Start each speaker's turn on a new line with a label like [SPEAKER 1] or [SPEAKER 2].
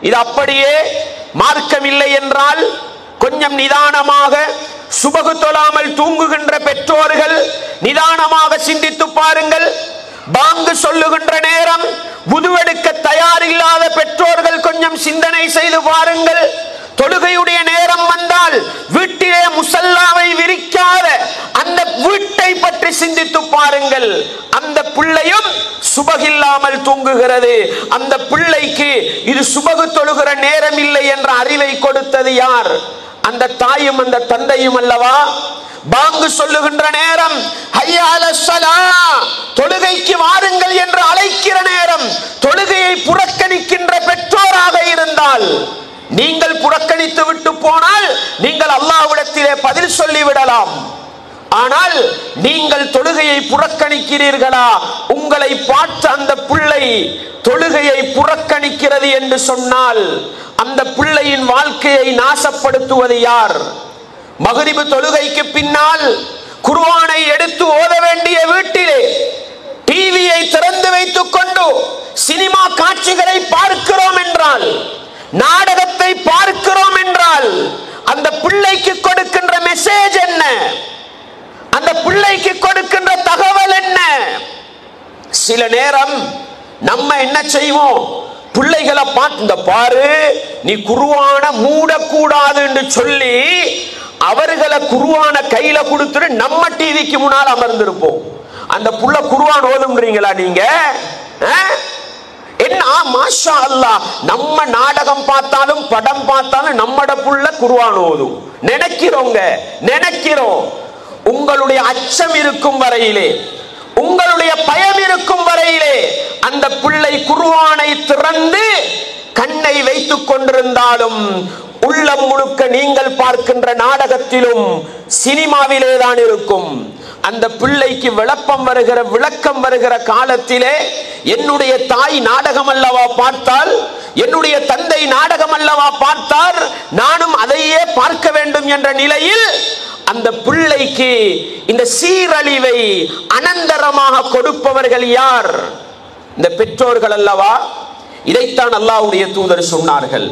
[SPEAKER 1] இது அப்படியே மார்க்கம் இல்லை என்றால் கொஞ்சம் நிதானமாக சுபகு தொழாமல் தூங்குகின்ற பெற்றோர்கள் நிதானமாக சிந்தித்து பாருங்கள். பாங்கு சொல்லுகின்ற நேரம் wuduவெடுக்க தயாரில்லாத பெற்றோர்கள் கொஞ்சம் சிந்தனை செய்து பாருங்கள். தொழுகையுடைய நேரம் வந்தால் வீட்டிலே முசல்லாவை விரிக்காத அந்த வீட்டை பற்றி சிந்தித்து பாருங்கள். அந்த பிள்ளையும் சுபகில்லாமல் தூங்குகிறது. அந்த பிள்ளைக்கு இது சுபகு தொழுகிற நேரம் இல்லை என்ற அறிவை கொடுத்தது யார்? அந்த தாயும் அந்த தந்தையும் அல்லவா? பாங்கு சொல்லுகின்ற நேரம் ஹய்யா அலஸ் ஸலாஹ், தொழுகைக்கு வாருங்கள் என்று அழைக்கிற நேரம் தொழுகையை புறக்கணிக்கின்ற பெற்றோராக இருந்தால், நீங்கள் புறக்கணித்து விட்டு போனால் நீங்கள் அல்லாஹ்விடத்திலே பதில் சொல்லிவிடலாம். ஆனால் நீங்கள் தொழுகையை புறக்கணிக்கிறீர்களா? உங்களை பார்த்து அந்த பிள்ளை தொழுகையை புறக்கணிக்கிறது என்று சொன்னால் அந்த பிள்ளையின் வாழ்க்கையை நாசப்படுத்துவது யார்? மக்ரிப் தொழுகைக்கு பின்னால் குர்ஆனை எடுத்து ஓத வேண்டிய வீட்டிலே டிவியை திறந்து வைத்துக் கொண்டு சினிமா காட்சிகளை பார்க்கிறோம் என்றால், நாடகத்தை பார்க்கிறோம் என்றால், அந்த பிள்ளைக்கு கொடுக்கின்ற மெசேஜ் என்ன? அந்த பிள்ளைக்கு கொடுக்கின்ற தகவல் என்ன? சில நேரம் நம்ம என்ன செய்வோம்? பிள்ளைகளை பார்த்து இந்த பாரு நீ குர்ஆன மூடக்கூடாது என்று சொல்லி அவர்களை குர்ஆன கையில கொடுத்துட்டு நம்ம டிவிக்கு முன்னால் அமர்ந்திருப்போம். அந்த புள்ள குர்ஆன் ஓதும்ன்றீங்களா நீங்க? என்ன மாஷா அல்லாஹ், நம்ம நாடகம் பார்த்தாலும் படம் பார்த்தாலும் நம்மட புள்ள குர்ஆன் ஓதும் நினைக்கிறோம். உங்களுடைய அச்சம் இருக்கும் வரையிலே, உங்களுடைய பயம் இருக்கும் வரையிலே அந்த பிள்ளை குர்ஆனை திறந்து கண்ணை வைத்துக் கொண்டிருந்தாலும் உள்ளம் முழுக்க நீங்கள் பார்க்கின்ற நாடகத்திலும் சினிமாவிலே தான் இருக்கும். அந்த பிள்ளைக்கு விளக்கம் வருகிற காலத்திலே என்னுடைய தாய் நாடகம் அல்லவா பார்த்தால், என்னுடைய தந்தை நாடகம் அல்லவா பார்த்தார், நானும் அதையே பார்க்க வேண்டும் என்ற நிலையில் அந்த பிள்ளைக்கு இந்த சீரழிவை அனந்தரமாக கொடுப்பவர்கள் யார்? இந்த பெற்றோர்கள் அல்லவா? இதைத்தான் அல்லாஹ்வுடைய தூதர் சொன்னார்கள்.